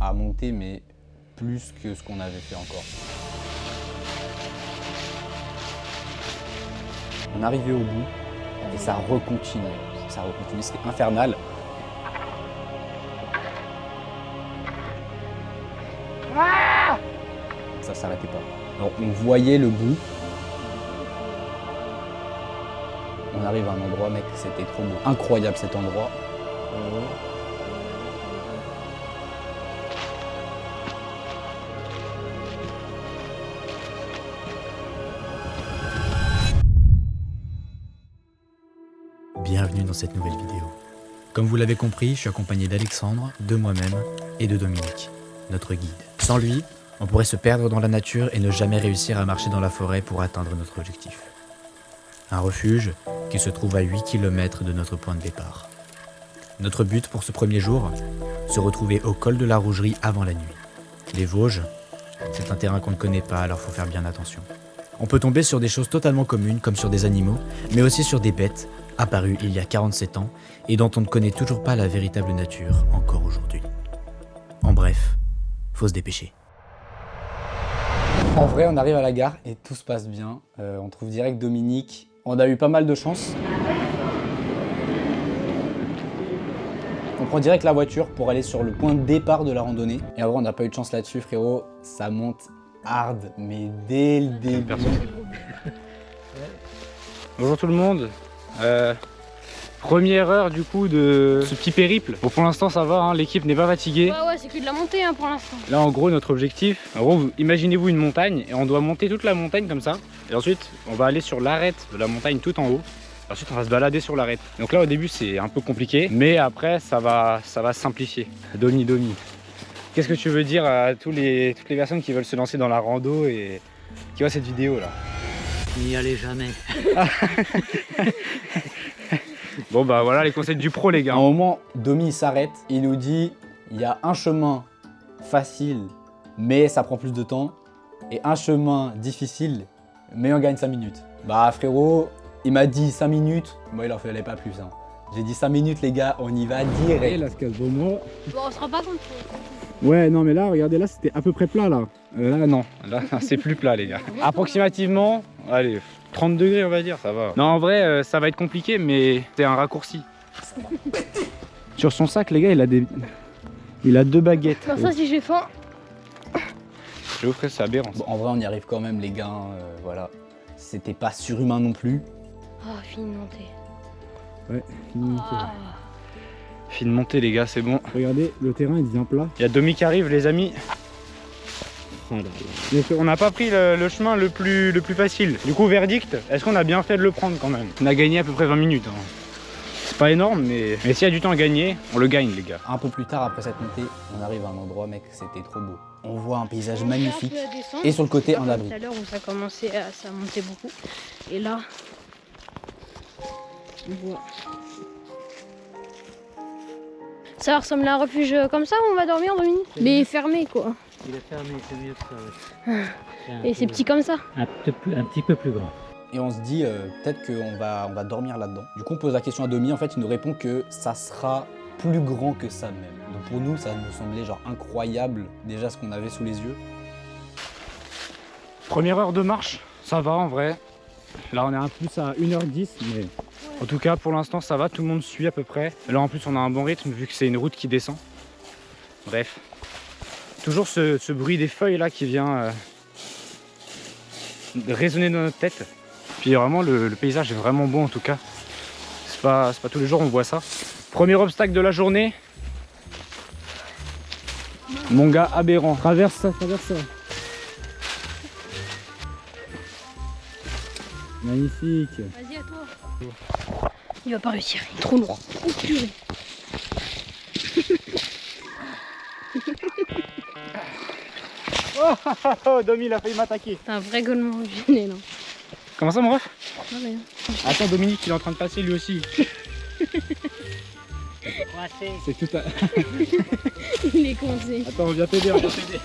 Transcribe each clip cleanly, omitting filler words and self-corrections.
à monter, mais plus que ce qu'on avait fait encore. On arrivait au bout et ça recontinue. C'était infernal. Ça s'arrêtait pas. Alors on voyait le bout. On arrive à un endroit, mec, c'était trop beau. Incroyable cet endroit. Bienvenue dans cette nouvelle vidéo. Comme vous l'avez compris, je suis accompagné d'Alexandre, de moi-même et de Dominique, notre guide. Sans lui, on pourrait se perdre dans la nature et ne jamais réussir à marcher dans la forêt pour atteindre notre objectif. Un refuge qui se trouve à 8 km de notre point de départ. Notre but pour ce premier jour, se retrouver au col de la Rougerie avant la nuit. Les Vosges, c'est un terrain qu'on ne connaît pas, alors faut faire bien attention. On peut tomber sur des choses totalement communes, comme sur des animaux, mais aussi sur des bêtes, apparues il y a 47 ans, et dont on ne connaît toujours pas la véritable nature encore aujourd'hui. En bref, faut se dépêcher. En vrai, on arrive à la gare et tout se passe bien. On trouve direct Dominique. On a eu pas mal de chance. On prend direct la voiture pour aller sur le point de départ de la randonnée. Et en vrai, on n'a pas eu de chance là-dessus, frérot. Ça monte hard, mais dès le début. Bonjour tout le monde. Première heure du coup de ce petit périple. Bon, pour l'instant ça va, hein, l'équipe n'est pas fatiguée. Ouais, c'est que de la montée hein, pour l'instant. Là en gros notre objectif, en gros imaginez-vous une montagne et on doit monter toute la montagne comme ça. Et ensuite on va aller sur l'arête de la montagne tout en haut. Et ensuite on va se balader sur l'arête. Donc là au début c'est un peu compliqué, mais après ça va simplifier. Domi, qu'est-ce que tu veux dire à toutes les personnes qui veulent se lancer dans la rando et qui voient cette vidéo là? N'y allez jamais. Bon bah voilà les conseils du pro les À gars. un moment, Domi s'arrête, il nous dit il y a un chemin facile, mais ça prend plus de temps, et un chemin difficile, mais on gagne 5 minutes. Bah frérot, il m'a dit 5 minutes, moi il en fallait pas plus. Hein. J'ai dit 5 minutes les gars, on y va Et direct. là, ce casse vraiment. Bon, on se rend pas compte. Ouais, non, mais là, regardez, là, c'était à peu près plat, là. Là non, là c'est plus plat les gars. Approximativement, allez, 30 degrés on va dire, ça va. Non en vrai ça va être compliqué mais c'est un raccourci. Sur son sac les gars il a 2 baguettes. Comme ça, si j'ai faim. Je vous ferai ça aberrant. Bon, en vrai on y arrive quand même les gars, hein, voilà. C'était pas surhumain non plus. Oh, fini de monter. Ouais, fini. Ah. Fine montée les gars, c'est bon. Regardez, le terrain, il devient plat. Il y a Domi qui arrive les amis. Oh là là. Donc, on n'a pas pris le chemin le plus facile. Du coup verdict, est-ce qu'on a bien fait de le prendre quand même? On a gagné à peu près 20 minutes. Hein. C'est pas énorme mais s'il y a du temps à gagner, on le gagne les gars. Un peu plus tard après cette montée, on arrive à un endroit mec, c'était trop beau. On voit un paysage magnifique et sur le côté un abri. Tout à l'heure où ça commençait à monter beaucoup. Et là, on voit. Ça ressemble à un refuge comme ça où on va dormir, Dominique? Mais fermé quoi. Il est fermé, c'est mieux que ça. Ouais. Et c'est petit comme ça. Un petit peu plus grand. Et on se dit peut-être qu'on va dormir là-dedans. Du coup on pose la question à Domi, en fait il nous répond que ça sera plus grand que ça même. Donc pour nous ça nous semblait genre incroyable déjà ce qu'on avait sous les yeux. Première heure de marche, ça va en vrai. Là on est un peu Plus à 1h10, mais. En tout cas, pour l'instant, ça va, tout le monde suit à peu près. Là, en plus, on a un bon rythme vu que c'est une route qui descend. Bref. Toujours ce bruit des feuilles là qui vient résonner dans notre tête. Puis vraiment, le paysage est vraiment beau en tout cas. C'est pas tous les jours on voit ça. Premier obstacle de la journée. Mon gars aberrant. Traverse ça, traverse ça. Magnifique. Vas-y, à toi. Il va pas réussir, il est trop lourd. Oh, purée. Oh, Domi, il a failli m'attaquer. T'as un vrai gueulement gêné là. Comment ça, mon ref? Ah, rien. Attends, Dominique, il est en train de passer lui aussi. C'est tout à. Il est coincé. Attends, on vient t'aider, on vient t'aider.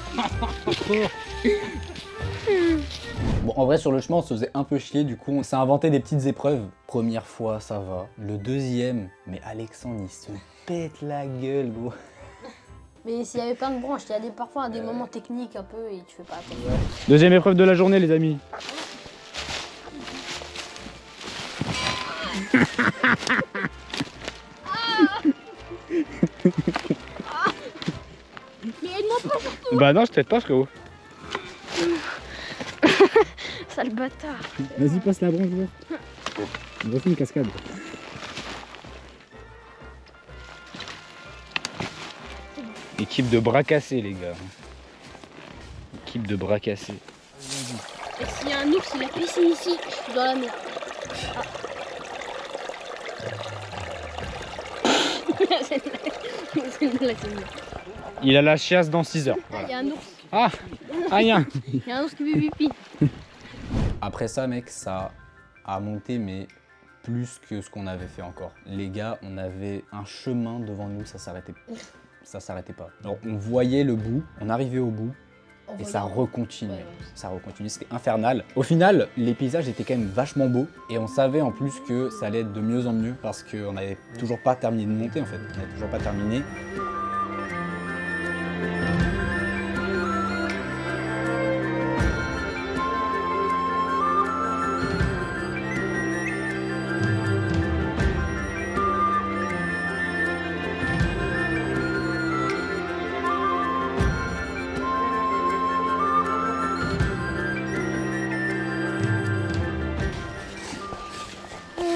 Bon en vrai sur le chemin on se faisait un peu chier, du coup on s'est inventé des petites épreuves. Première fois ça va, le deuxième, mais Alexandre il se pète la gueule gros. Mais s'il y avait plein de branches, il y a parfois des moments techniques un peu et tu fais pas attention. Deuxième épreuve de la journée, les amis. Mais aide-moi pas surtout. Bah non, je t'aide pas, frérot. Sale bâtard. Vas-y, passe la branche, voir. On va faire une cascade. Équipe de bras cassés, les gars. Équipe de bras cassés. Et s'il y a un ours, il a pissé ici, je suis dans la mer. Ah. C'est une blague. Il a la chiasse dans 6 heures. Il y a un ours. Ah, rien. Il y a un ours qui fait pipi. Après ça, mec, ça a monté, mais plus que ce qu'on avait fait encore. Les gars, on avait un chemin devant nous, ça s'arrêtait pas. Alors, on voyait le bout, on arrivait au bout, et ça recontinue. Ouais. Ça recontinue, c'était infernal. Au final, les paysages étaient quand même vachement beaux, et on savait en plus que ça allait être de mieux en mieux, parce qu'on n'avait toujours pas terminé de monter, en fait. On n'avait toujours pas terminé.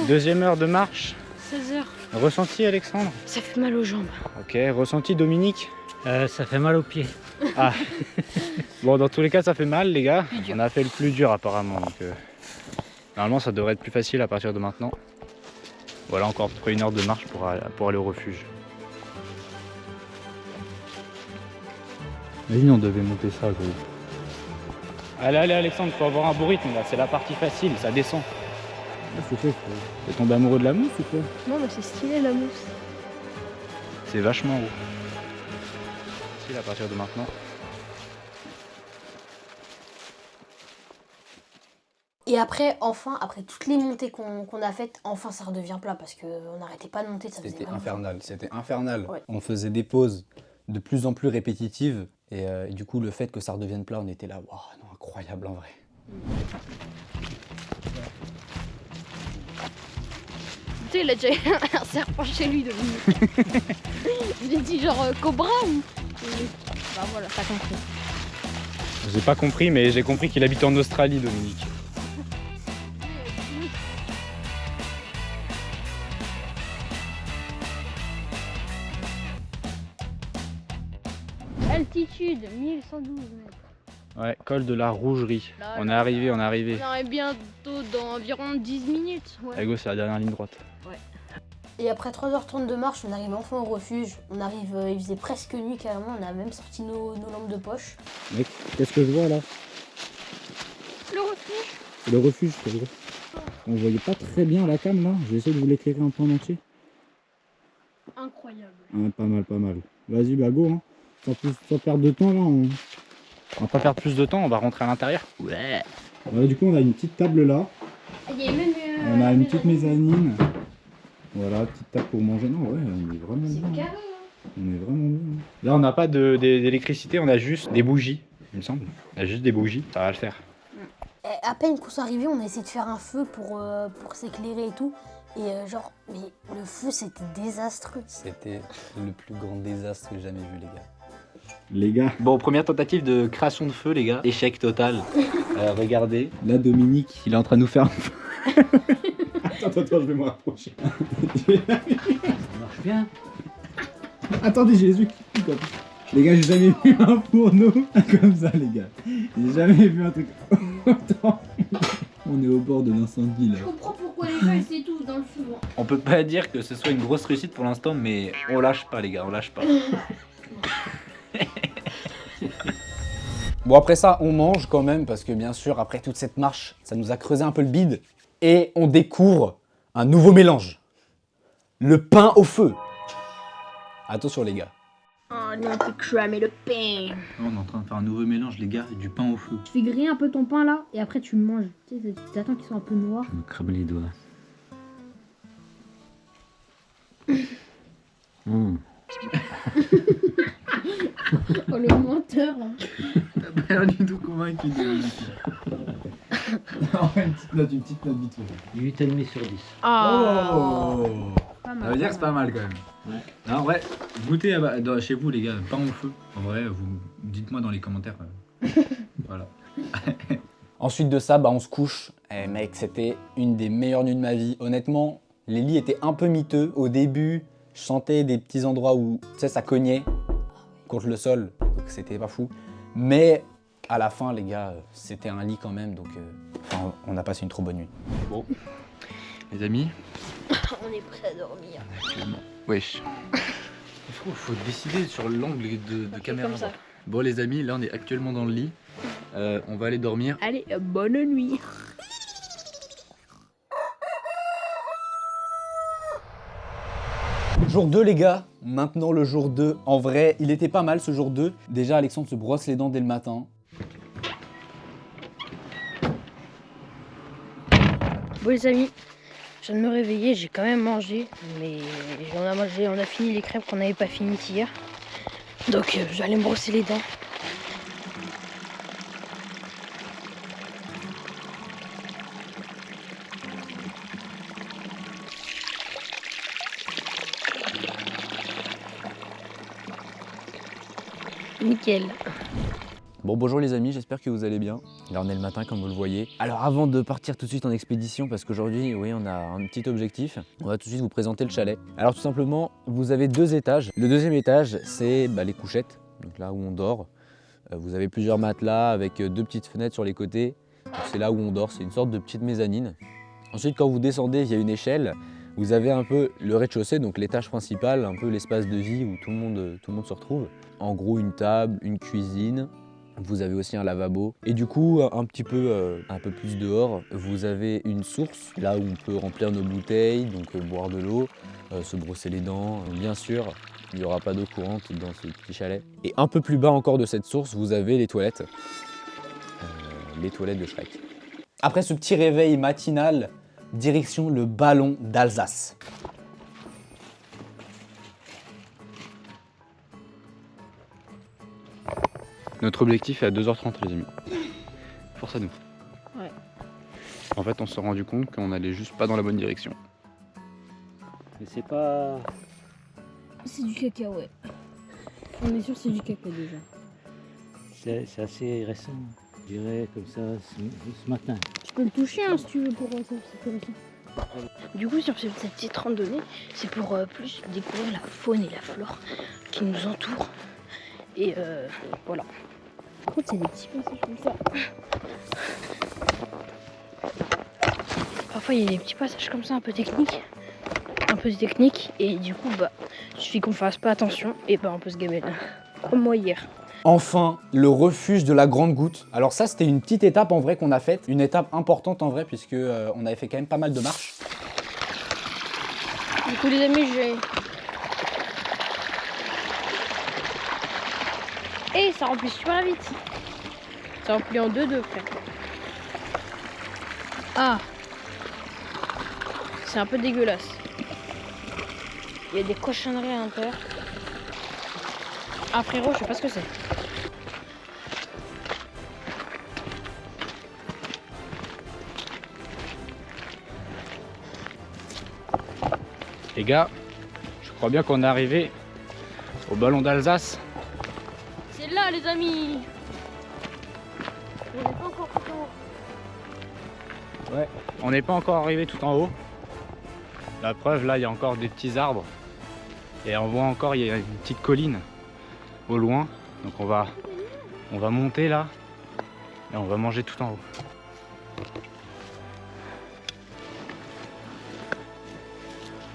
Deuxième heure de marche. 16h. Ressenti, Alexandre? Ça fait mal aux jambes. Ok, ressenti, Dominique? Ça fait mal aux pieds. Ah. Bon, dans tous les cas, ça fait mal, les gars. Plus dur. On a fait le plus dur, apparemment. Donc, normalement, ça devrait être plus facile à partir de maintenant. Voilà, encore à peu près 1 heure de marche pour aller au refuge. Imagine, on devait monter ça, gros. Allez, allez, Alexandre, faut avoir un beau rythme, là. C'est la partie facile, ça descend. Ah, c'est fait, frérot. T'es tombé amoureux de la mousse ou quoi? Non, mais c'est stylé la mousse. C'est vachement haut. Facile à partir de maintenant. Et après, enfin, après toutes les montées qu'on a faites, enfin ça redevient plat parce qu'on n'arrêtait pas de monter. Ça faisait C'était vraiment infernal, c'était infernal. Ouais. On faisait des pauses de plus en plus répétitives, et du coup, le fait que ça redevienne plat, on était là, waouh, non, incroyable en vrai. Tu sais, il a déjà un serpent chez lui, Dominique. J'ai dit genre cobra ou. Bah voilà, t'as compris. J'ai pas compris, mais j'ai compris qu'il habite en Australie, Dominique. Altitude 1112 mètres. Ouais, col de la Rougerie. Là, On est là, arrivé, on est arrivé. On arrive bientôt dans environ 10 minutes. Ouais. À gauche, c'est la dernière ligne droite. Et après 3h30 de marche, on arrive enfin au refuge. On arrive, il faisait presque nuit carrément, on a même sorti nos lampes de poche. Mec, qu'est-ce que je vois là? Le refuge. C'est le refuge, frérot. On voyait pas très bien la cam là. Je vais essayer de vous l'éclairer un peu en entier. Incroyable. Ah, pas mal, pas mal. Vas-y, bah go, hein. Sans perdre de temps là. On va pas perdre plus de temps, on va rentrer à l'intérieur. Ouais. Voilà, du coup, on a une petite table là. Il y a même, On a une petite mezzanine. Voilà, petite table pour manger. Non, ouais, on est vraiment c'est bien. carré. On est vraiment bien. Là, on n'a pas d'électricité, on a juste des bougies, il me semble. On a juste des bougies, ça va le faire. Et à peine qu'on soit arrivé, on a essayé de faire un feu pour s'éclairer et tout. Et genre, mais le feu c'était désastreux. C'était le plus grand désastre que j'ai jamais vu, les gars. Les gars, Bon, première tentative de création de feu, les gars. Échec total. Regardez. là, Dominique. Il est en train de nous faire. Attends, je vais me rapprocher. Ça marche bien. Attendez, Jésus qui pique. Les gars, j'ai jamais vu un fourneau comme ça, les gars. J'ai jamais vu un truc autant. On est au bord de l'incendie là. Je comprends pourquoi les gens ils s'étouffent dans le feu. On peut pas dire que ce soit une grosse réussite pour l'instant, mais on lâche pas, les gars, on lâche pas. Bon, après ça, on mange quand même, parce que bien sûr, après toute cette marche, ça nous a creusé un peu le bide. Et on découvre un nouveau mélange. Le pain au feu. Attention, les gars. Oh non, tu cramer le pain. On est en train de faire un nouveau mélange, les gars, du pain au feu. Tu fais griller un peu ton pain là et après tu le manges. Tu sais, tu attends qu'il soit un peu noir. Je me crabe les doigts. Oh le menteur. T'as pas l'air du tout convaincu de Non, une petite note vite fait. 8,5 sur 10. Oh Pas Ça mal, veut dire que c'est pas mal quand même. Ouais. Non, en vrai, goûtez chez vous les gars, pain au feu. En vrai, vous dites-moi dans les commentaires. Voilà. Ensuite de ça, bah, on se couche. Eh mec, c'était une des meilleures nuits de ma vie. Honnêtement, les lits étaient un peu miteux. Au début, je sentais des petits endroits où, tu sais, ça cognait contre le sol. Donc c'était pas fou. Mais à la fin, les gars, c'était un lit quand même. Donc enfin, on a passé une trop bonne nuit. Bon, les amis, On est prêt à dormir. actuellement. Wesh. Il faut décider sur l'angle de caméra. Comme ça. Bon les amis, là on est actuellement dans le lit. On va aller dormir. Allez, bonne nuit. Jour 2 les gars, maintenant le jour 2. En vrai, il était pas mal ce jour 2. Déjà, Alexandre se brosse les dents dès le matin. Bon les amis, je viens de me réveiller, j'ai quand même mangé, mais on a fini les crêpes qu'on n'avait pas fini hier. Donc je vais aller me brosser les dents. Nickel. Bon, bonjour les amis, j'espère que vous allez bien. Là, on est le matin, comme vous le voyez. Alors, avant de partir tout de suite en expédition, parce qu'aujourd'hui, oui, on a un petit objectif, on va tout de suite vous présenter le chalet. Alors, tout simplement, vous avez 2 étages. Le deuxième étage, c'est les couchettes, donc là où on dort. Vous avez plusieurs matelas avec 2 petites fenêtres sur les côtés. C'est là où on dort, c'est une sorte de petite mezzanine. Ensuite, quand vous descendez via une échelle, vous avez un peu le rez-de-chaussée, donc l'étage principal, un peu l'espace de vie où tout le monde se retrouve. En gros, une table, une cuisine. Vous avez aussi un lavabo. Et du coup, un peu plus dehors, vous avez une source, là où on peut remplir nos bouteilles, donc boire de l'eau, se brosser les dents. Bien sûr, il n'y aura pas d'eau courante dans ce petit chalet. Et un peu plus bas encore de cette source, vous avez les toilettes de Shrek. Après ce petit réveil matinal, direction le ballon d'Alsace. Notre objectif est à 2h30 les amis. Force à nous. Ouais. En fait on s'est rendu compte qu'on allait juste pas dans la bonne direction. Mais c'est pas. C'est du caca, ouais. On est sûr que c'est du caca déjà. C'est assez récent. Je dirais comme ça ce matin. Tu peux le toucher si tu veux pour ça, c'est intéressant. Du coup, sur cette petite randonnée, c'est pour plus découvrir la faune et la flore qui nous entourent. Et voilà. Par contre, c'est des petits passages comme ça. Parfois, il y a des petits passages comme ça un peu techniques. Et du coup, il suffit qu'on fasse pas attention et on peut se gamer. Comme moi hier. Enfin, le refuge de la Grande Goutte. Alors ça, c'était une petite étape en vrai qu'on a faite. Une étape importante en vrai, puisque on avait fait quand même pas mal de marches. Du coup, les amis, Et ça remplit super vite. Ça remplit en 2-2, frère. Ah. C'est un peu dégueulasse. Il y a des cochonneries à l'intérieur. Ah frérot, je sais pas ce que c'est. Les gars, je crois bien qu'on est arrivé au ballon d'Alsace. C'est là les amis. On n'est pas encore tout en haut. Ouais. On n'est pas encore arrivé tout en haut. La preuve, là, il y a encore des petits arbres. Et on voit encore, il y a une petite colline au loin. Donc on va monter là. Et on va manger tout en haut.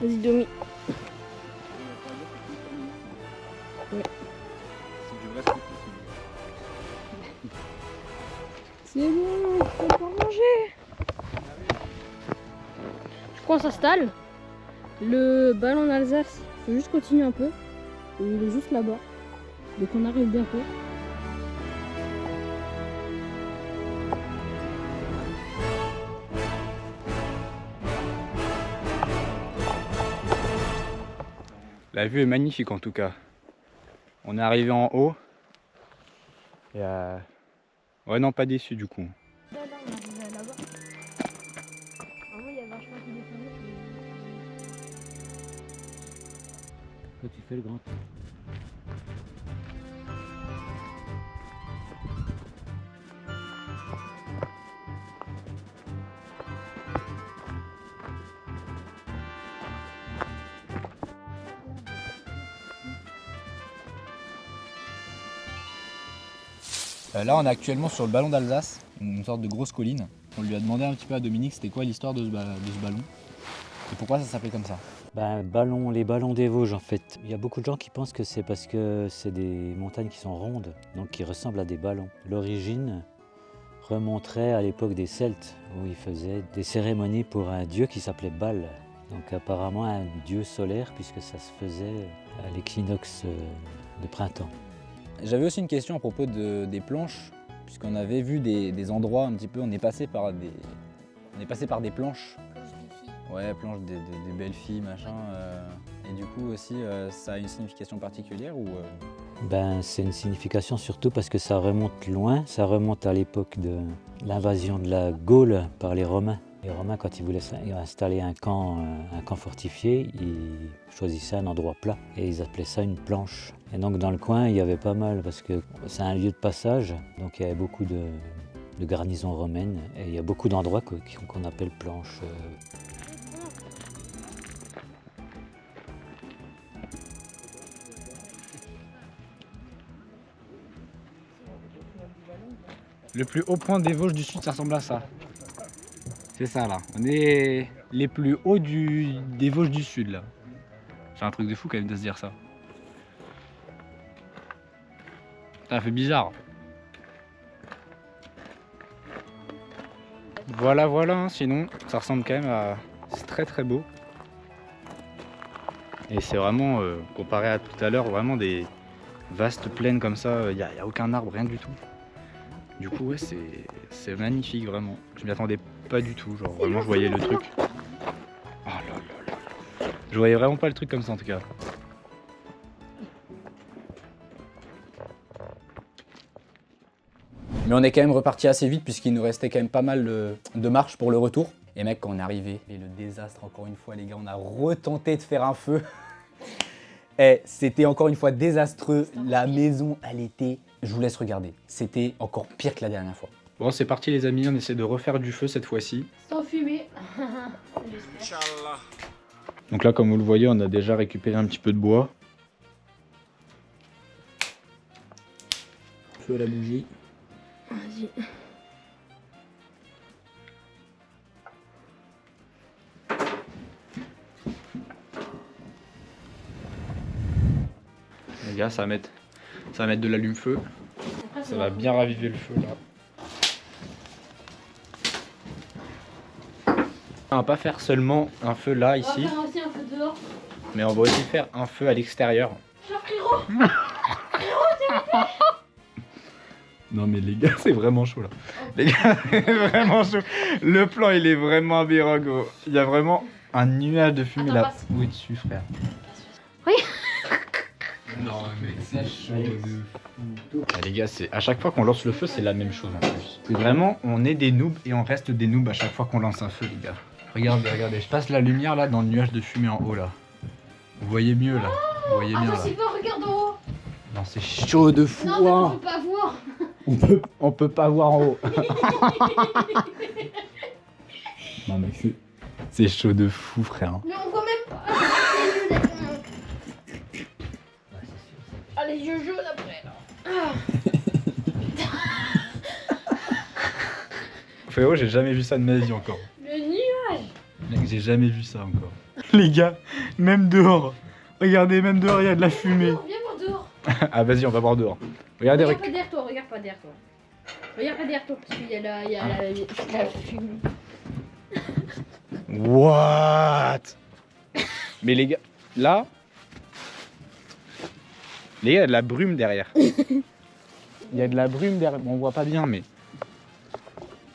Vas-y Domi. C'est bon, on peut manger. Je crois qu'on s'installe. Le ballon d'Alsace, il faut juste continuer un peu. Et il est juste là-bas. Donc on arrive bientôt. La vue est magnifique en tout cas. On est arrivé en haut. Et ouais, non, pas déçu du coup. Là, on arrive là-bas. Vraiment, il y a vachement qui descendait. Quand tu fais le grand tour. Là, on est actuellement sur le ballon d'Alsace, une sorte de grosse colline. On lui a demandé un petit peu à Dominique c'était quoi l'histoire de ce ballon et pourquoi ça s'appelait comme ça. Ben, les ballons des Vosges en fait. Il y a beaucoup de gens qui pensent que c'est parce que c'est des montagnes qui sont rondes, donc qui ressemblent à des ballons. L'origine remonterait à l'époque des Celtes, où ils faisaient des cérémonies pour un dieu qui s'appelait Baal. Donc apparemment un dieu solaire, puisque ça se faisait à l'équinoxe de printemps. J'avais aussi une question à propos des planches, puisqu'on avait vu des endroits un petit peu, on est passé par des planches. Ouais, planches des belles filles, machin. Et du coup aussi, ça a une signification particulière ou Ben, c'est une signification surtout parce que ça remonte loin, ça remonte à l'époque de l'invasion de la Gaule par les Romains. Les Romains, quand ils voulaient installer un camp fortifié, ils choisissaient un endroit plat et ils appelaient ça une planche. Et donc dans le coin, il y avait pas mal parce que c'est un lieu de passage, donc il y avait beaucoup de garnisons romaines et il y a beaucoup d'endroits qu'on appelle planches. Le plus haut point des Vosges du Sud, ça ressemble à ça. C'est ça là. On est les plus hauts des Vosges du Sud là. C'est un truc de fou quand même de se dire ça. Ça fait bizarre. Voilà, hein. Sinon ça ressemble quand même à... C'est très très beau. Et c'est vraiment, comparé à tout à l'heure, vraiment des vastes plaines comme ça. Il n'y a aucun arbre, rien du tout. Du coup, ouais, c'est magnifique, vraiment. Je m'y attendais pas du tout, genre vraiment, je voyais le truc. Oh là là là. Je voyais vraiment pas le truc comme ça en tout cas. Mais on est quand même reparti assez vite puisqu'il nous restait quand même pas mal de marche pour le retour. Et mec, quand on est arrivé, et le désastre encore une fois les gars, on a retenté de faire un feu. Et c'était encore une fois désastreux, la maison elle était, je vous laisse regarder, c'était encore pire que la dernière fois. Bon, c'est parti les amis, on essaie de refaire du feu cette fois-ci. Sans fumer. Donc là, comme vous le voyez, on a déjà récupéré un petit peu de bois. Feu à la bougie. Vas-y. Les gars, ça va mettre de l'allume-feu. Ça va bien raviver le feu là. On va pas faire seulement un feu là, ici, On va faire aussi un feu dehors. mais on va aussi faire un feu à l'extérieur. Frérot. Non mais les gars, c'est vraiment chaud là. Les gars, c'est vraiment chaud. Le plan, il est vraiment aberrant, gros. Il y a vraiment un nuage de fumée Attends, là passe. où dessus, frère. Oui. Non mais c'est chaud de fou. Ah, les gars, à chaque fois qu'on lance le feu, c'est la même chose en plus. C'est vraiment, on est des noobs et on reste des noobs à chaque fois qu'on lance un feu, les gars. Regardez, je passe la lumière là dans le nuage de fumée en haut là. Vous voyez mieux là. Vous voyez bien Attends, là. Sylvain, regarde en haut. Non, c'est chaud de fou. Non, mais on hein. peut pas voir. On peut pas voir en haut. Non mec, C'est chaud de fou, frère. Mais on voit même pas. Ah, les yeux jaunes après. Frérot, j'ai jamais vu ça de ma vie encore. Le nuage. Mec, j'ai jamais vu ça encore. Les gars, même dehors. Regardez, même dehors, il y a de la fumée. Viens voir dehors. Ah, vas-y, on va voir dehors. Regardez, Regarde pas derrière toi, regarde pas derrière toi. Regarde pas derrière toi, parce qu'il y a la fumée. What? Mais les gars, là, les gars, il y a de la brume derrière. Il y a de la brume derrière. Bon, on voit pas bien, mais.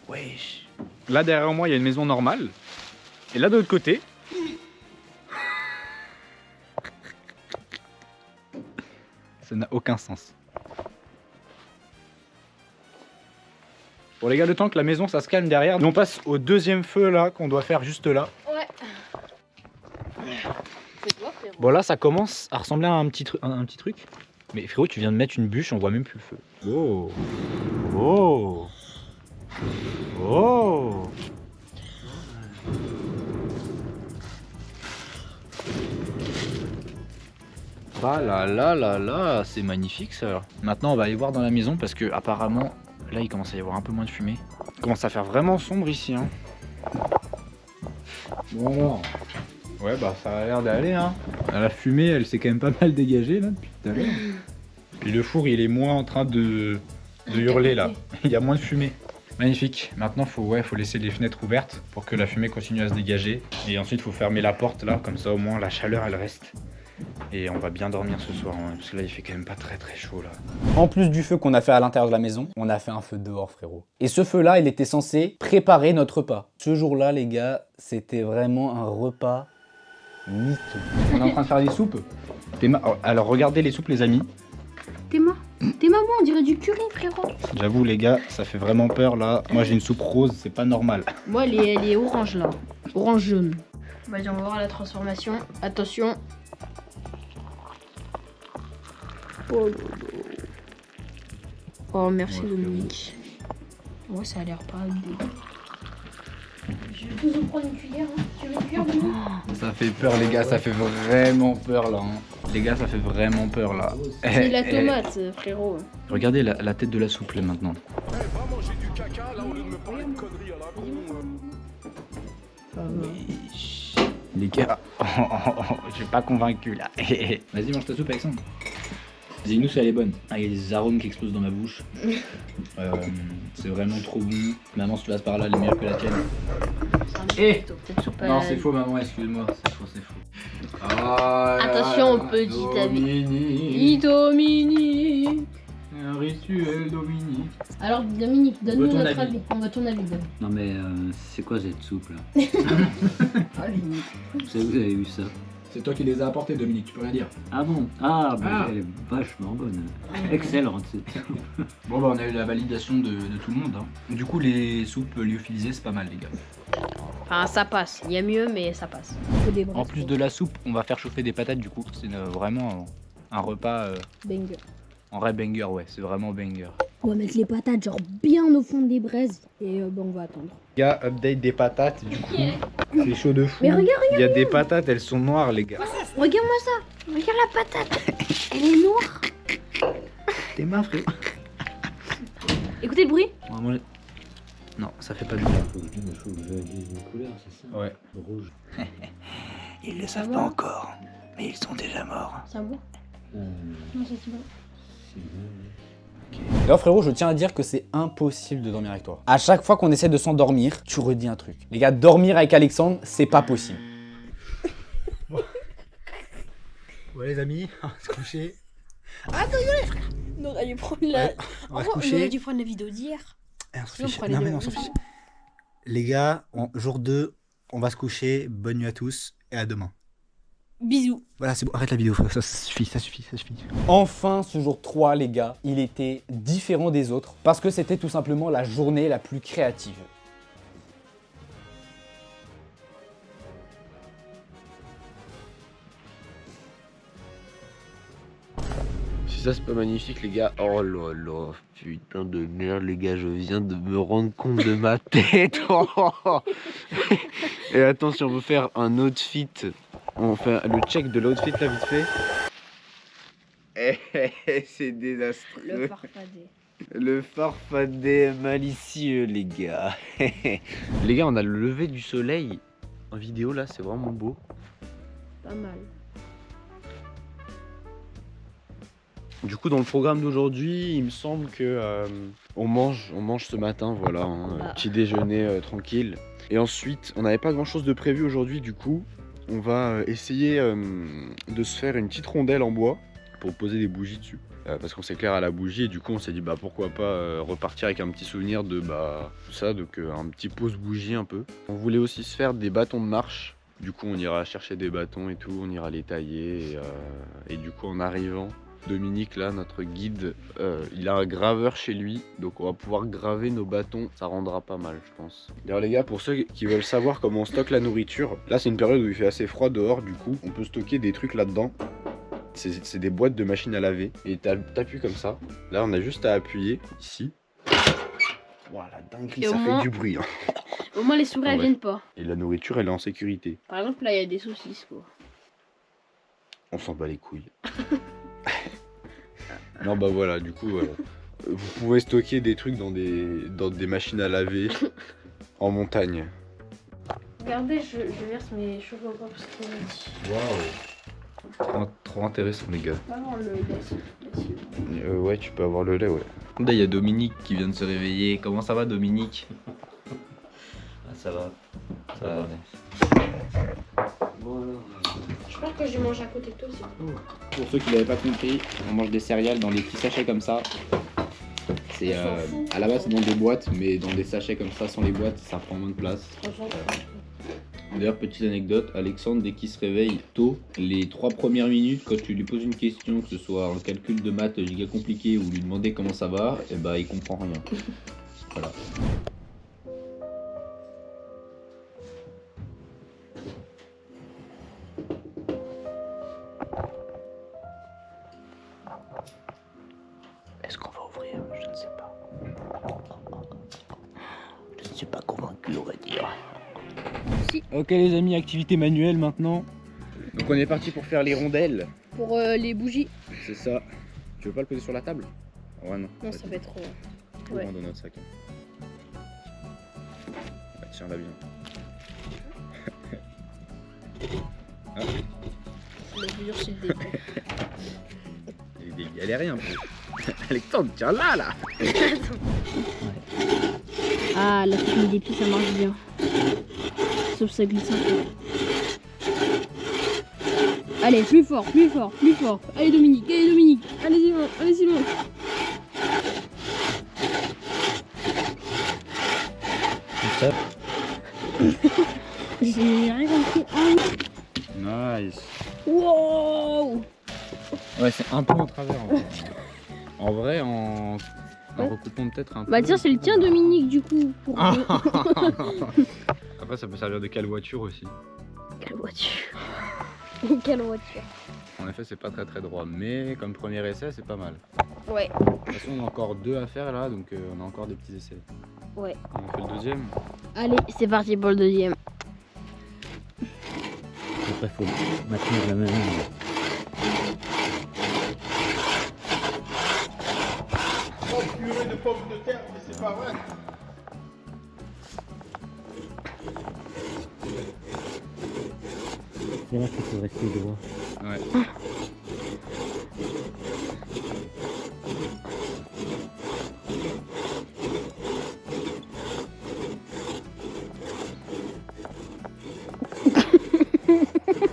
Wesh. Là, derrière moi, il y a une maison normale. Et là, de l'autre côté. Ça n'a aucun sens. Bon les gars, le temps que la maison ça se calme derrière, nous on passe au deuxième feu là qu'on doit faire juste là. Ouais. C'est toi, frérot. Bon là ça commence à ressembler à un petit truc. Mais frérot, tu viens de mettre une bûche, on voit même plus le feu. Oh. Oh. Oh. Ah là là là là, c'est magnifique ça. Maintenant on va aller voir dans la maison parce que apparemment là il commence à y avoir un peu moins de fumée. Il commence à faire vraiment sombre ici hein. Bon alors. Ouais bah ça a l'air d'aller hein. La fumée elle s'est quand même pas mal dégagée là depuis tout à l'heure. Puis le four il est moins en train de hurler là. Il y a moins de fumée. Magnifique. Maintenant faut laisser les fenêtres ouvertes pour que la fumée continue à se dégager. Et ensuite faut fermer la porte là, comme ça au moins la chaleur elle reste. Et on va bien dormir ce soir, hein, parce que là il fait quand même pas très chaud là. En plus du feu qu'on a fait à l'intérieur de la maison, on a fait un feu dehors, frérot. Et ce feu-là, il était censé préparer notre repas. Ce jour-là, les gars, c'était vraiment un repas mytho. On est en train de faire des soupes. Alors regardez les soupes les amis. T'es maman, on dirait du curry, frérot. J'avoue les gars, ça fait vraiment peur là. Moi j'ai une soupe rose, c'est pas normal. Moi, elle est orange là. Orange jaune. Vas-y, on va voir la transformation. Attention. Oh, oh merci Dominique. Ouais, ça a l'air pas dégueu. Je vais toujours prendre une cuillère. Hein. Tu veux une cuillère, Dominique? Ça fait peur les gars, ça fait vraiment peur là. Hein. Les gars, ça fait vraiment peur là. C'est la tomate, frérot. Regardez la tête de la soupe là maintenant. Les gars, je suis pas convaincu là. Vas-y, mange ta soupe, Alexandre. Dis-nous si elle est bonne. Ah, il y a des arômes qui explosent dans ma bouche. C'est vraiment trop bon. Maman, si tu passes par là, elle est meilleure que la tienne. Non, c'est faux, maman, excuse-moi. C'est faux, c'est faux. Ah, attention, petit ami. Dominique. Un rituel, Dominique. Alors, Dominique, donne-nous ton notre avis. avis. On veut ton avis, Dom. Non mais c'est quoi cette soupe là? Vous avez vu ça? C'est toi qui les as apportés, Dominique, tu peux rien dire. Ah bon? Ah, bah, Ah. elle est vachement bonne. Excellente cette soupe. Bon, bah, on a eu la validation de tout le monde. Hein. Du coup, les soupes lyophilisées, c'est pas mal, les gars. Enfin, ça passe. Il y a mieux, mais ça passe. Faut des En plus de la soupe, on va faire chauffer des patates, du coup. C'est vraiment un repas banger. en vrai banger, ouais. C'est vraiment banger. On va mettre les patates genre bien au fond des braises et bon, on va attendre. Les gars, update des patates, du coup. C'est chaud de fou. Mais regarde, Il y a des patates, elles sont noires, les gars. regarde-moi ça. Regarde la patate. Elle est noire. T'es ma frère. Écoutez le bruit. On va manger. Non, ça fait pas de bruit. Faut que je dise une couleur, c'est ça? Ouais. Rouge. Ils le savent pas encore, mais ils sont déjà morts. C'est un bon? Euh, Non, c'est bon. c'est bon. D'ailleurs, frérot, je tiens à dire que c'est impossible de dormir avec toi. À chaque fois qu'on essaie de s'endormir, tu redis un truc. Les gars, dormir avec Alexandre, c'est pas possible. Ouais, les amis, on va se coucher. On aurait dû prendre la... On va se on coucher. aurait dû prendre la vidéo d'hier. On s'en Sinon, fiche. on prend les Non, mais deux. on s'en fiche. Les gars, jour 2, on va se coucher. Bonne nuit à tous et à demain. Bisous. Voilà, c'est bon, arrête la vidéo, frère. Ça suffit, ça suffit, ça suffit. Enfin, ce jour 3, les gars, il était différent des autres parce que c'était tout simplement la journée la plus créative. Si ça c'est pas magnifique les gars, oh là là, putain de merde les gars, je viens de me rendre compte de ma tête. Et attends, si on veut faire un outfit, on fait le check de l'outfit là vite fait. C'est désastreux. Le farfadet. Le farfadet malicieux les gars. Les gars, on a le lever du soleil en vidéo là, c'est vraiment beau. Pas mal. Du coup, dans le programme d'aujourd'hui, il me semble que on mange ce matin, voilà, hein, Ah. petit déjeuner tranquille. Et ensuite, on n'avait pas grand-chose de prévu aujourd'hui, du coup, on va essayer de se faire une petite rondelle en bois pour poser des bougies dessus. Parce qu'on s'éclaire à la bougie et du coup, on s'est dit bah pourquoi pas repartir avec un petit souvenir de tout ça, donc un petit pose bougie un peu. On voulait aussi se faire des bâtons de marche. Du coup, on ira chercher des bâtons et tout, on ira les tailler et du coup, en arrivant, Dominique, là, notre guide, il a un graveur chez lui, donc on va pouvoir graver nos bâtons, ça rendra pas mal, je pense. D'ailleurs les gars, pour ceux qui veulent savoir comment on stocke la nourriture, là c'est une période où il fait assez froid dehors, du coup, on peut stocker des trucs là-dedans. C'est des boîtes de machines à laver, et t'appuies comme ça. Là on a juste à appuyer, ici. Voilà, dinguerie, ça fait du bruit. Hein. Au moins les souris elles viennent pas. Et la nourriture, elle est en sécurité. Par exemple là il y a des saucisses quoi. On s'en bat les couilles. Non bah voilà, du coup, vous pouvez stocker des trucs dans des machines à laver en montagne. Regardez, je verse mes chocolats parce que Waouh. Trop intéressant les gars. vraiment le lait. Ouais, tu peux avoir le lait, ouais. Là, il y a Dominique qui vient de se réveiller. Comment ça va, Dominique? Ça va. Ça va. Je pense que je mange à côté de toi aussi. Pour ceux qui l'avaient pas compris, on mange des céréales dans des petits sachets comme ça. C'est à la base c'est dans des boîtes, mais dans des sachets comme ça sans les boîtes, ça prend moins de place. D'ailleurs, petite anecdote, Alexandre, dès qu'il se réveille tôt, les 3 premières minutes, quand tu lui poses une question, que ce soit un calcul de maths giga compliqué ou lui demander comment ça va, et bah il comprend rien. Voilà. Est-ce qu'on va ouvrir? Je ne sais pas. Je ne suis pas convaincu, on va dire. Ok les amis, activité manuelle maintenant. Donc on est parti pour faire les rondelles. Pour les bougies. C'est ça. Tu veux pas le poser sur la table? Ouais non. Non, ça va être trop. Trop ouais. loin de notre sac. Ouais, tiens-la bien. Ah, Le plus dur c'est le début. il galère rien. Alexandre, tiens là. Ah, la technique des pieds ça marche bien. Sauf ça glisse un peu. Allez, plus fort, plus fort, plus fort. Allez Dominique, allez Simon, allez Simon. J'ai rien compris. Ah, Nice. wow. Ouais, c'est un peu en travers en fait. En vrai, en recoupant peut-être un peu. Bah tiens, c'est le tien Dominique du coup. Pour Après, ça peut servir de cale voiture aussi. Quelle voiture. Quelle voiture. En effet, c'est pas très droit, mais comme premier essai, c'est pas mal. Ouais. De toute façon, on a encore 2 à faire là, donc on a encore des petits essais. Ouais. On fait le deuxième. Allez, c'est parti pour le deuxième. Après, il faut maintenir la même. Oh, purée de pommes de terre, mais c'est pas vrai. C'est là qu'il faut rester droit. Ouais.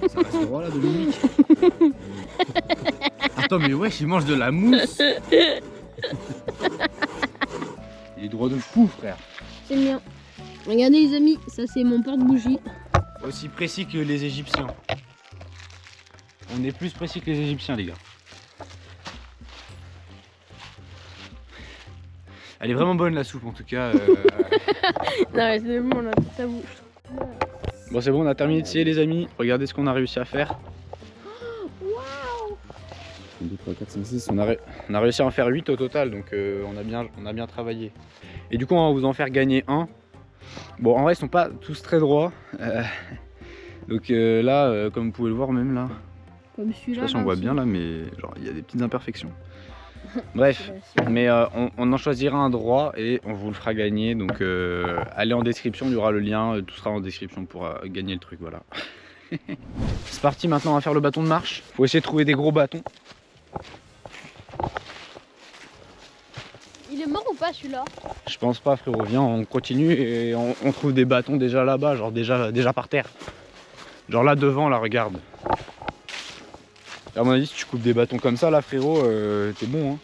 Ça reste droit là, Dominique. Attends, mais wesh, il mange de la mousse. Il est droit de fou, frère. C'est bien. Regardez les amis, ça c'est mon porte-bougie. Aussi précis que les Égyptiens. On est plus précis que les Égyptiens, les gars. Elle est vraiment bonne la soupe en tout cas. Non mais c'est bon, on a tout à bouche. Bon, c'est bon, on a terminé de scier, les amis. Regardez ce qu'on a réussi à faire. Waouh. 1, 2, 3, 4, 5, 6. On a réussi à en faire 8 au total, donc on a bien travaillé. Et du coup, on va vous en faire gagner un. Bon, en vrai, ils sont pas tous très droits. Donc là, comme vous pouvez le voir, même là. Comme Je sais celui-là. pas si on voit bien là, mais genre il y a des petites imperfections. Bref, mais on en choisira un droit et on vous le fera gagner. Donc allez en description, il y aura le lien, tout sera en description pour gagner le truc, voilà. C'est parti, maintenant on va faire le bâton de marche. Faut essayer de trouver des gros bâtons. Il est mort ou pas celui-là? Je pense pas, frérot, viens, on continue et on trouve des bâtons déjà là-bas, genre déjà par terre. Genre là devant, là, regarde. À mon avis, si tu coupes des bâtons comme ça, là, frérot, t'es bon, hein.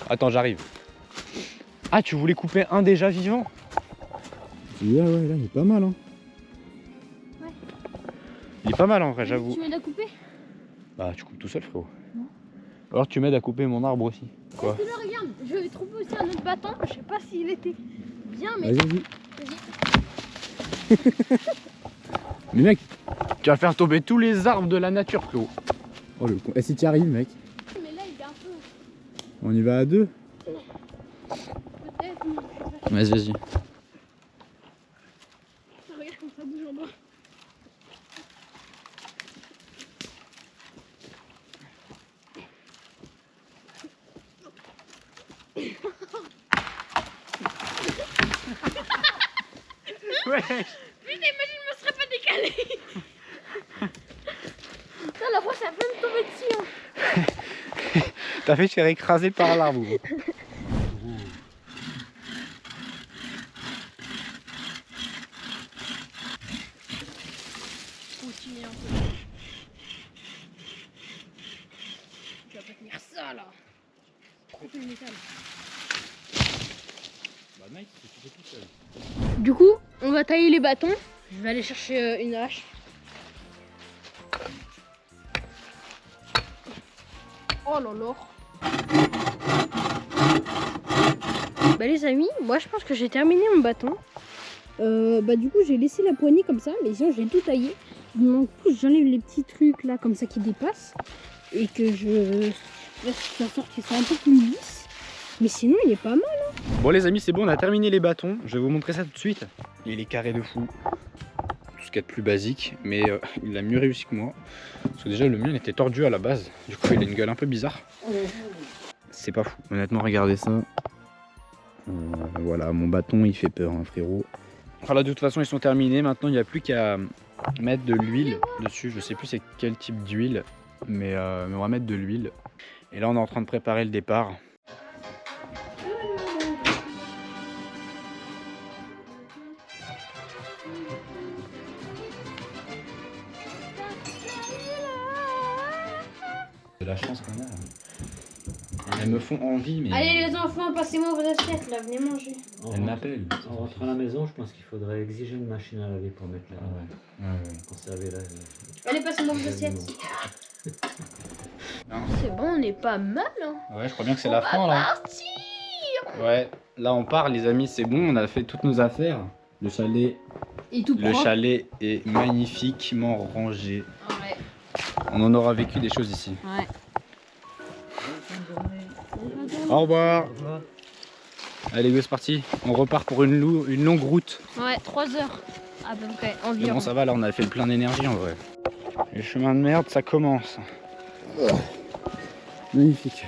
Attends, j'arrive. Ah, tu voulais couper un déjà vivant? Ouais, là, il est pas mal, hein. Ouais. Il est pas mal, en vrai, j'avoue. Tu m'aides à couper? Bah, tu coupes tout seul, frérot. Non. Alors tu m'aides à couper mon arbre aussi. Quoi? Regarde, je vais trouver aussi un autre bâton. Je sais pas s'il était bien, mais. Vas-y. Mais mec, tu vas faire tomber tous les arbres de la nature, frérot. Oh le con. Et si tu arrives, mec? Mais là, il est un peu. On y va à deux? Peut-être, mais je sais pas. Vas-y. Regarde comme ça bouge en bas. Ouais. Putain, imagine, je me serais pas décalé. Putain, la fois, ça peut me tomber dessus. Hein. T'as fait te faire écraser par l'arbre. gros. Continue un peu. Tu vas pas tenir ça là. Couper le métal. Bah mec, tu fais tout seul. Du coup, on va tailler les bâtons. Je vais aller chercher une hache. Oh là là. Bah les amis, moi je pense que j'ai terminé mon bâton. Bah du coup j'ai laissé la poignée comme ça, mais sinon j'ai tout taillé. Il me manque plus, j'enlève les petits trucs là comme ça qui dépassent. Et que je fasse en sorte que c'est un peu plus lisse. Mais sinon il est pas mal. Bon les amis, c'est bon, on a terminé les bâtons. Je vais vous montrer ça tout de suite. Il est carré de fou. Tout ce qu'il y a de plus basique, mais il a mieux réussi que moi. Parce que déjà le mien il était tordu à la base. Du coup il a une gueule un peu bizarre. C'est pas fou. Honnêtement, regardez ça. Voilà, mon bâton il fait peur, hein, frérot. Voilà, de toute façon ils sont terminés. Maintenant il n'y a plus qu'à mettre de l'huile dessus. Je sais plus c'est quel type d'huile, mais on va mettre de l'huile. Et là on est en train de préparer le départ. C'est la chance qu'on a. Elles me font envie, mais Allez les enfants, passez-moi vos assiettes là, venez manger. elles m'appellent. En rentrant à la maison, je pense qu'il faudrait exiger une machine à laver pour mettre la conserver là. Allez, passez-moi vos assiettes. C'est bon, on n'est pas mal hein. Ouais, je crois bien que c'est la fin là. Ouais, là on part les amis, c'est bon, on a fait toutes nos affaires. Le chalet est magnifiquement rangé. Ouais. On en aura vécu des choses ici. Ouais. Au revoir. Allez, go, c'est parti. On repart pour une longue route. Ouais, 3 heures à peu près Mais environ. bon, ça va, là on a fait le plein d'énergie en vrai. Les chemins de merde, ça commence. Magnifique.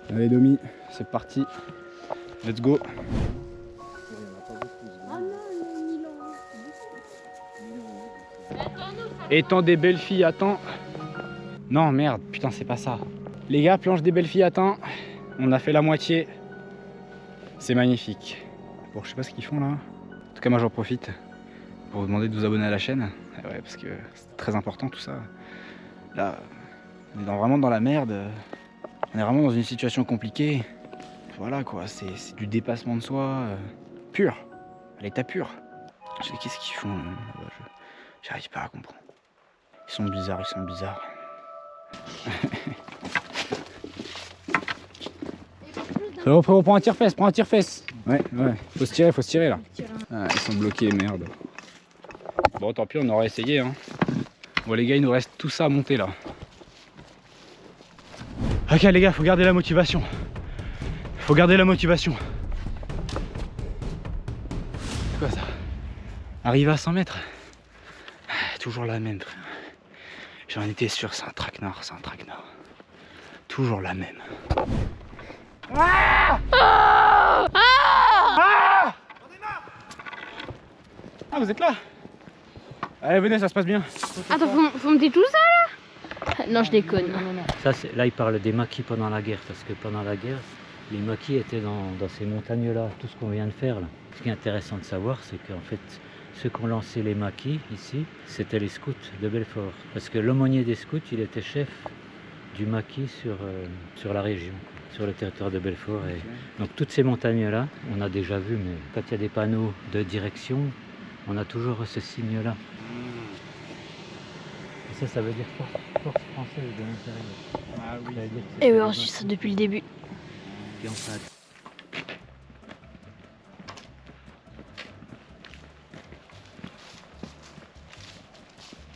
Allez Domi. C'est parti. Let's go. Étant des belles filles, attends. Non, merde, putain, c'est pas ça. Les gars, planche des belles filles, attends. On a fait la moitié. C'est magnifique. Bon, je sais pas ce qu'ils font là. En tout cas, moi j'en profite pour vous demander de vous abonner à la chaîne. Ouais, parce que c'est très important tout ça. Là, on est vraiment dans la merde. On est vraiment dans une situation compliquée. Voilà quoi, c'est du dépassement de soi pur. À l'état pur. Je sais qu'est-ce qu'ils font. J'arrive pas à comprendre. Ils sont bizarres, ils sont bizarres. C'est bon, frérot, prends un tire-fesse, prends un tire-fesse. Ouais, faut se tirer là. Ah, ils sont bloqués, merde. Bon, tant pis, on aura essayé. Hein. Bon, les gars, il nous reste tout ça à monter là. Ok, les gars, faut garder la motivation. Faut garder la motivation. C'est quoi ça? Arriver à 100 mètres. Toujours la même, frère. J'en étais sûr, c'est un traquenard, c'est un traquenard. Toujours la même. Ah, ah, vous êtes là? Allez, venez, ça se passe bien. Attends, faut monter tout ça là? Non, je déconne. Ça, là, il parle des maquis pendant la guerre, parce que pendant la guerre, les maquis étaient dans ces montagnes-là, tout ce qu'on vient de faire là. Ce qui est intéressant de savoir, c'est qu'en fait, ceux qui ont lancé les maquis ici, c'était les scouts de Belfort. Parce que l'aumônier des scouts, il était chef du maquis sur la région, sur le territoire de Belfort. Et donc toutes ces montagnes-là, on a déjà vu, mais quand il y a des panneaux de direction, on a toujours ce signe-là. Et ça veut dire quoi? force française de l'intérieur. Ah oui. Et oui, on suit ça depuis le début. Et en face.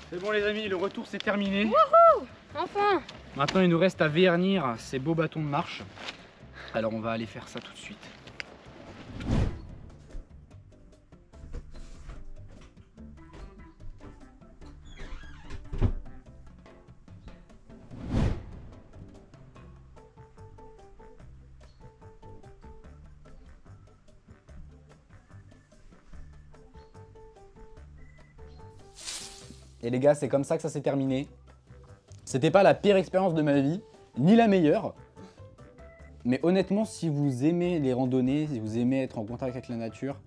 C'est bon les amis, le retour c'est terminé. Enfin! Maintenant il nous reste à vernir ces beaux bâtons de marche. Alors on va aller faire ça tout de suite. Et les gars, c'est comme ça que ça s'est terminé. C'était pas la pire expérience de ma vie, ni la meilleure. Mais honnêtement, si vous aimez les randonnées, si vous aimez être en contact avec la nature,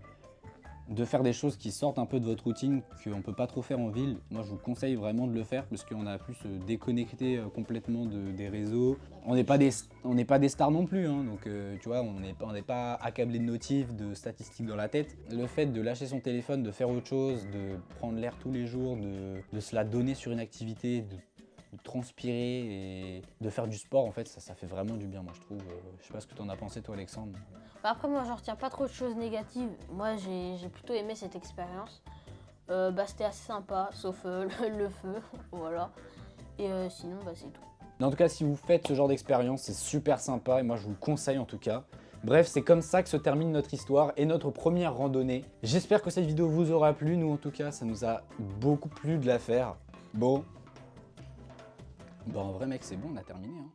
de faire des choses qui sortent un peu de votre routine, qu'on peut pas trop faire en ville, moi je vous conseille vraiment de le faire parce qu'on a pu se déconnecter complètement des réseaux. On n'est pas des stars non plus, hein, donc tu vois, on n'est pas accablé de notifs, de statistiques dans la tête. Le fait de lâcher son téléphone, de faire autre chose, de prendre l'air tous les jours, de se la donner sur une activité, de transpirer et de faire du sport, en fait, ça fait vraiment du bien, moi je trouve. Je sais pas ce que t'en as pensé toi, Alexandre. Bah après moi j'en retiens pas trop de choses négatives. Moi j'ai plutôt aimé cette expérience. C'était assez sympa, sauf le feu, voilà. Et sinon c'est tout. En tout cas, si vous faites ce genre d'expérience, c'est super sympa et moi je vous le conseille en tout cas. Bref, c'est comme ça que se termine notre histoire et notre première randonnée. J'espère que cette vidéo vous aura plu, nous en tout cas, ça nous a beaucoup plu de la faire. Bon, en vrai mec, c'est bon, on a terminé, hein.